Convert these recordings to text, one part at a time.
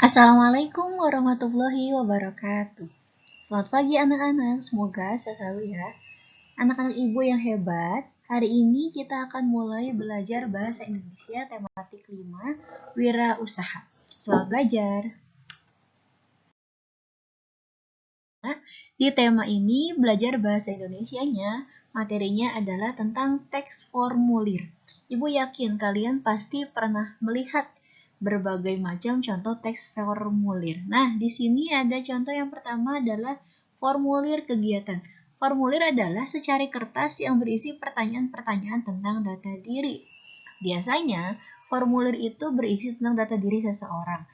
Assalamualaikum warahmatullahi wabarakatuh. Selamat pagi anak-anak, semoga sehat selalu ya. Anak-anak ibu yang hebat, hari ini kita akan mulai belajar bahasa Indonesia tematik 5, wirausaha. Selamat belajar. Di tema ini, belajar bahasa Indonesianya, materinya adalah tentang teks formulir. Ibu yakin kalian pasti pernah melihat berbagai macam contoh teks formulir. Nah, di sini ada contoh yang pertama adalah formulir kegiatan. Formulir adalah secari kertas yang berisi pertanyaan-pertanyaan tentang data diri. Biasanya, formulir itu berisi tentang data diri seseorang.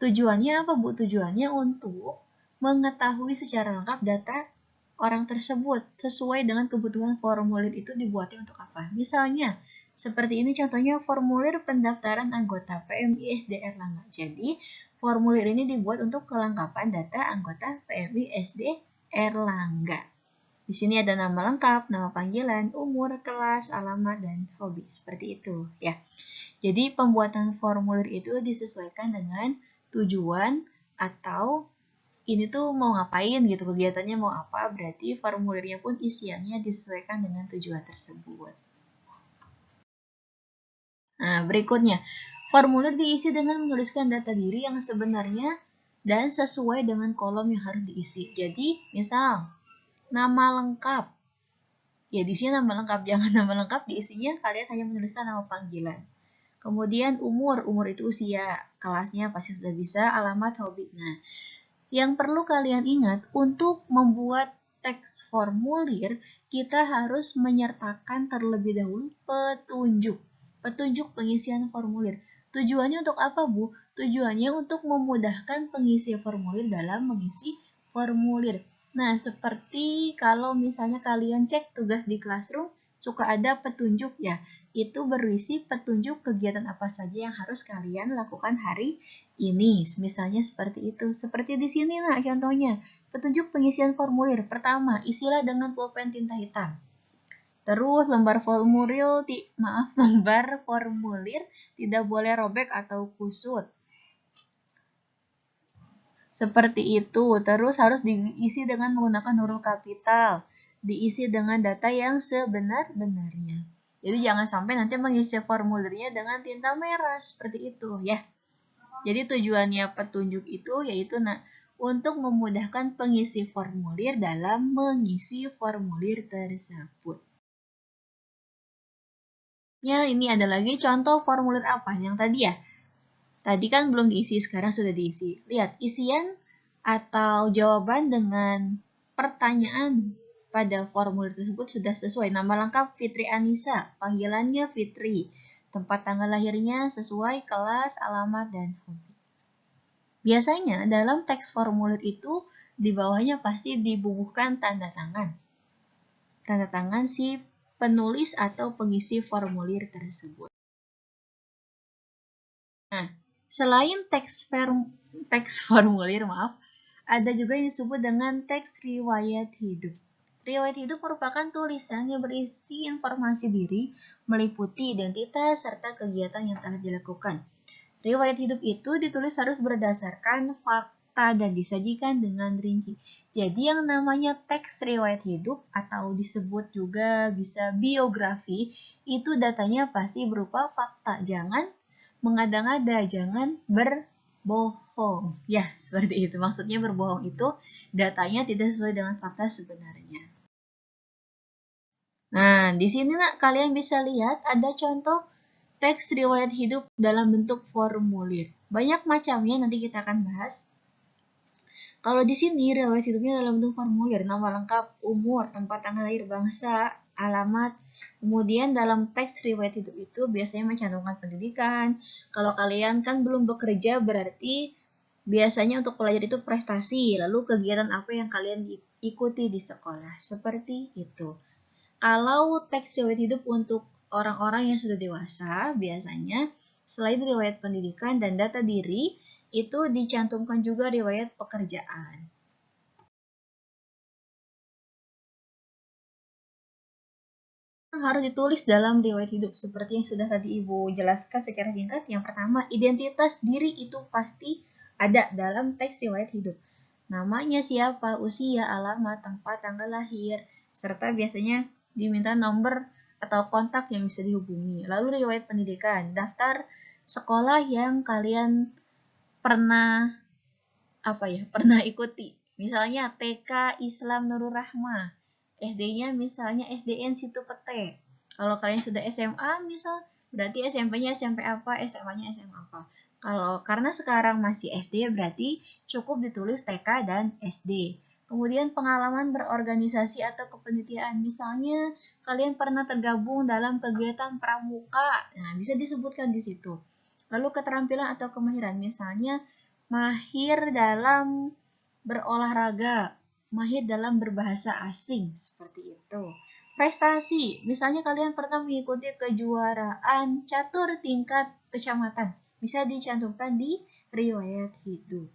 Tujuannya apa, Bu? Tujuannya untuk mengetahui secara lengkap data orang tersebut sesuai dengan kebutuhan formulir itu dibuatnya untuk apa. Misalnya, seperti ini contohnya formulir pendaftaran anggota PMISD Erlangga. Jadi, formulir ini dibuat untuk kelengkapan data anggota PMISD Erlangga. Di sini ada nama lengkap, nama panggilan, umur, kelas, alamat, dan hobi. Seperti itu ya. Jadi pembuatan formulir itu disesuaikan dengan tujuan atau ini tuh mau ngapain gitu, kegiatannya mau apa, berarti formulirnya pun isiannya disesuaikan dengan tujuan tersebut. Nah, berikutnya, formulir diisi dengan menuliskan data diri yang sebenarnya dan sesuai dengan kolom yang harus diisi. Jadi, misal, nama lengkap. Ya, di sini nama lengkap, jangan nama lengkap diisinya kalian hanya menuliskan nama panggilan. Kemudian umur itu usia, kelasnya pasti sudah bisa, alamat, hobi. Nah, yang perlu kalian ingat, untuk membuat teks formulir, kita harus menyertakan terlebih dahulu petunjuk pengisian formulir. Tujuannya untuk apa, Bu? Tujuannya untuk memudahkan pengisi formulir dalam mengisi formulir. Nah, seperti kalau misalnya kalian cek tugas di Classroom, suka ada petunjuk ya. Itu berisi petunjuk kegiatan apa saja yang harus kalian lakukan hari ini. Misalnya seperti itu. Seperti di sini nah contohnya. Petunjuk pengisian formulir. Pertama, isilah dengan pulpen tinta hitam. Terus lembar formulir tidak boleh robek atau kusut. Seperti itu. Terus harus diisi dengan menggunakan huruf kapital. Diisi dengan data yang sebenar-benarnya. Jadi jangan sampai nanti mengisi formulirnya dengan tinta merah. Seperti itu ya. Jadi tujuannya petunjuk itu yaitu untuk memudahkan pengisi formulir dalam mengisi formulir tersebut. Ya, ini ada lagi contoh formulir apa? Yang tadi ya. Tadi kan belum diisi, sekarang sudah diisi. Lihat, isian atau jawaban dengan pertanyaan pada formulir tersebut sudah sesuai. Nama lengkap Fitri Anissa, panggilannya Fitri. Tempat tanggal lahirnya sesuai, kelas, alamat, dan hobi. Biasanya dalam teks formulir itu di bawahnya pasti dibubuhkan tanda tangan. Tanda tangan si penulis atau pengisi formulir tersebut. Nah, selain teks formulir, ada juga yang disebut dengan teks riwayat hidup. Riwayat hidup merupakan tulisan yang berisi informasi diri, meliputi identitas serta kegiatan yang telah dilakukan. Riwayat hidup itu ditulis harus berdasarkan fakta dan disajikan dengan rinci. Jadi yang namanya teks riwayat hidup atau disebut juga bisa biografi, itu datanya pasti berupa fakta. Jangan mengada-ngada, jangan berbohong. Ya, seperti itu. Maksudnya berbohong itu datanya tidak sesuai dengan fakta sebenarnya. Nah, di sini kalian bisa lihat ada contoh teks riwayat hidup dalam bentuk formulir. Banyak macamnya, nanti kita akan bahas. Kalau di sini riwayat hidupnya dalam bentuk formulir, nama lengkap, umur, tempat tanggal lahir, bangsa, alamat. Kemudian dalam teks riwayat hidup itu biasanya mencantumkan pendidikan. Kalau kalian kan belum bekerja, berarti biasanya untuk pelajar itu prestasi, lalu kegiatan apa yang kalian ikuti di sekolah. Seperti itu. Kalau teks riwayat hidup untuk orang-orang yang sudah dewasa, biasanya selain riwayat pendidikan dan data diri, itu dicantumkan juga riwayat pekerjaan. Harus ditulis dalam riwayat hidup seperti yang sudah tadi Ibu jelaskan secara singkat. Yang pertama, identitas diri itu pasti ada dalam teks riwayat hidup. Namanya siapa, usia, alamat, tempat, tanggal lahir, serta biasanya diminta nomor atau kontak yang bisa dihubungi. Lalu riwayat pendidikan, daftar sekolah yang kalian pernah pernah ikuti. Misalnya TK Islam Nurul Rahmah, SD-nya misalnya SDN Situ Pete. Kalau kalian sudah SMA misal, berarti SMP-nya SMP apa, SMA-nya SMA apa. Karena sekarang masih SD, berarti cukup ditulis TK dan SD. Kemudian pengalaman berorganisasi atau kepanitiaan. Misalnya kalian pernah tergabung dalam kegiatan pramuka. Nah, bisa disebutkan di situ. Lalu keterampilan atau kemahiran. Misalnya mahir dalam berolahraga, mahir dalam berbahasa asing, seperti itu. Prestasi, misalnya kalian pernah mengikuti kejuaraan catur tingkat kecamatan, bisa dicantumkan di riwayat hidup.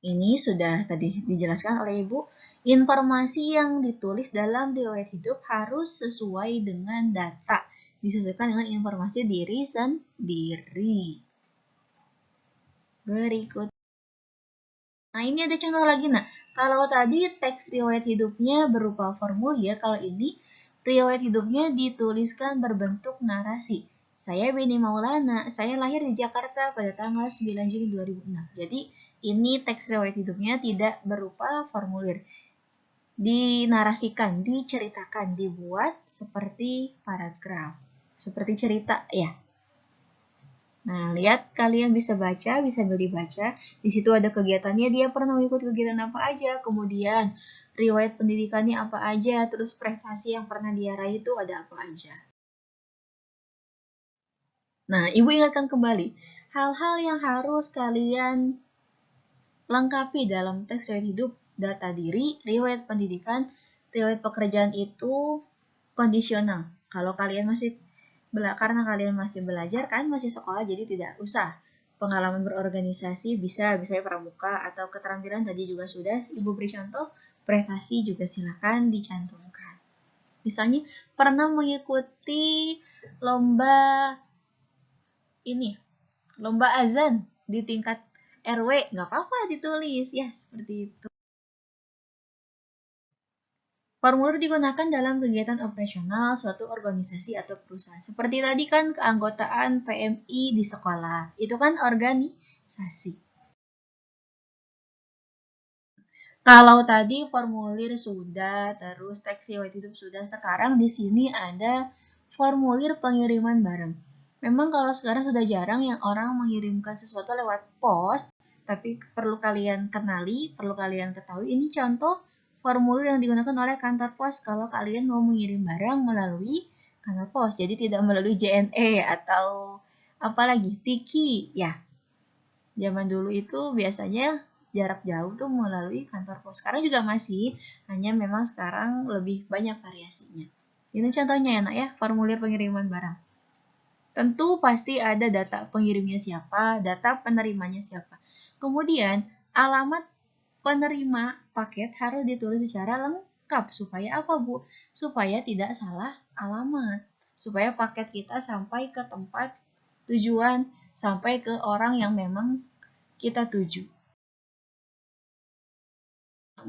Ini sudah tadi dijelaskan oleh Ibu. Informasi yang ditulis dalam riwayat hidup harus sesuai dengan data, disesuaikan dengan informasi diri sendiri. Berikut. Nah, ini ada contoh lagi. Nah, kalau tadi teks riwayat hidupnya berupa formulir, kalau ini riwayat hidupnya dituliskan berbentuk narasi. Saya Beni Maulana, saya lahir di Jakarta pada tanggal 9 Juni 2006. Jadi, ini teks riwayat hidupnya tidak berupa formulir. Dinarasikan, diceritakan, dibuat seperti paragraf. Seperti cerita, ya. Nah, lihat kalian bisa baca, bisa beli baca. Di situ ada kegiatannya, dia pernah mengikuti kegiatan apa aja, kemudian riwayat pendidikannya apa aja, terus prestasi yang pernah dia raih itu ada apa aja. Nah, Ibu ingatkan kembali, hal-hal yang harus kalian lengkapi dalam teks riwayat hidup, data diri, riwayat pendidikan, riwayat pekerjaan itu kondisional. Kalau kalian karena kalian masih belajar kan, masih sekolah, jadi tidak usah. Pengalaman berorganisasi bisa pramuka atau keterampilan tadi juga sudah Ibu beri contoh, prestasi juga silakan dicantumkan. Misalnya pernah mengikuti lomba azan di tingkat RW, nggak apa-apa ditulis ya seperti itu. Formulir digunakan dalam kegiatan operasional suatu organisasi atau perusahaan. Seperti tadi kan keanggotaan PMI di sekolah. Itu kan organisasi. Kalau tadi formulir sudah, terus teks riwayat hidup sudah, sekarang di sini ada formulir pengiriman barang. Memang kalau sekarang sudah jarang yang orang mengirimkan sesuatu lewat pos, tapi perlu kalian kenali, perlu kalian ketahui, ini contoh formulir yang digunakan oleh kantor pos kalau kalian mau mengirim barang melalui kantor pos. Jadi tidak melalui JNE atau apalagi Tiki. Ya, zaman dulu itu biasanya jarak jauh tuh melalui kantor pos. Sekarang juga masih, hanya memang sekarang lebih banyak variasinya. Ini contohnya enak ya, formulir pengiriman barang. Tentu pasti ada data pengirimnya siapa, data penerimanya siapa. Kemudian, alamat penerima paket harus ditulis secara lengkap. Supaya apa, Bu? Supaya tidak salah alamat. Supaya paket kita sampai ke tempat tujuan, sampai ke orang yang memang kita tuju.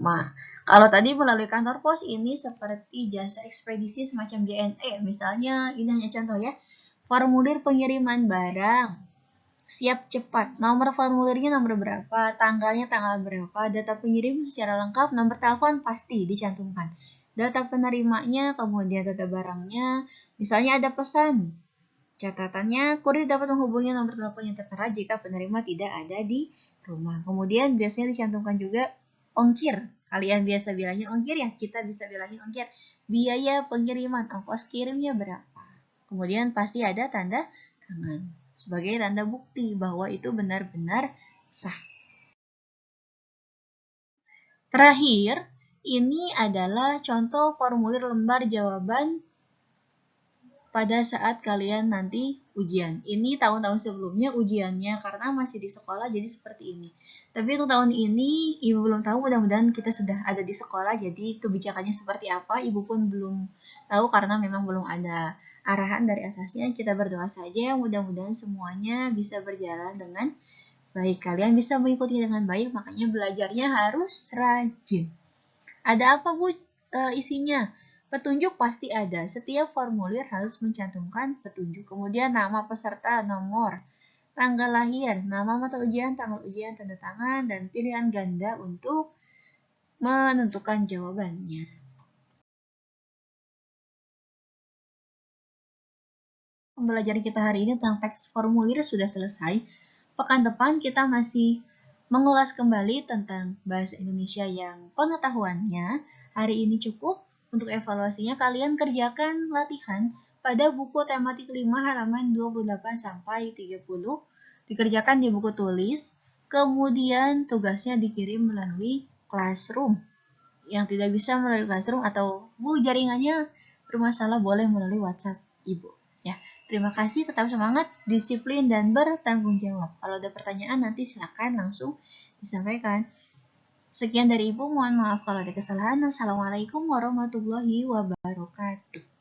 Nah, kalau tadi melalui kantor pos ini seperti jasa ekspedisi semacam JNE. Misalnya, ini hanya contoh ya. Formulir pengiriman barang. Siap cepat. Nomor formulirnya nomor berapa, tanggalnya tanggal berapa, data pengirim secara lengkap, nomor telepon pasti dicantumkan. Data penerimanya, kemudian data barangnya. Misalnya ada pesan. Catatannya, kurir dapat menghubungi nomor telepon yang tertera jika penerima tidak ada di rumah. Kemudian biasanya dicantumkan juga ongkir. Kalian biasa bilangnya ongkir ya, kita bisa bilangnya ongkir. Biaya pengiriman, ongkos kirimnya berapa. Kemudian pasti ada tanda tangan sebagai tanda bukti bahwa itu benar-benar sah. Terakhir, ini adalah contoh formulir lembar jawaban pada saat kalian nanti ujian. Ini tahun-tahun sebelumnya ujiannya karena masih di sekolah jadi seperti ini. Tapi untuk tahun ini Ibu belum tahu, mudah-mudahan kita sudah ada di sekolah jadi kebijakannya seperti apa Ibu pun belum tahu karena memang belum ada arahan dari atasnya. Kita berdoa saja, mudah-mudahan semuanya bisa berjalan dengan baik. Kalian bisa mengikuti dengan baik, makanya belajarnya harus rajin. Ada apa, Bu, isinya? Petunjuk pasti ada. Setiap formulir harus mencantumkan petunjuk. Kemudian nama peserta, nomor, tanggal lahir, nama mata ujian, tanggal ujian, tanda tangan, dan pilihan ganda untuk menentukan jawabannya. Pembelajaran kita hari ini tentang teks formulir sudah selesai. Pekan depan kita masih mengulas kembali tentang bahasa Indonesia yang pengetahuannya. Hari ini cukup. Untuk evaluasinya kalian kerjakan latihan pada buku tematik 5 halaman 28 sampai 30. Dikerjakan di buku tulis. Kemudian tugasnya dikirim melalui Classroom. Yang tidak bisa melalui Classroom atau Bu jaringannya bermasalah boleh melalui WhatsApp Ibu. Ya, terima kasih, tetap semangat, disiplin, dan bertanggung jawab. Kalau ada pertanyaan nanti silakan langsung disampaikan. Sekian dari Ibu, mohon maaf kalau ada kesalahan. Assalamualaikum warahmatullahi wabarakatuh.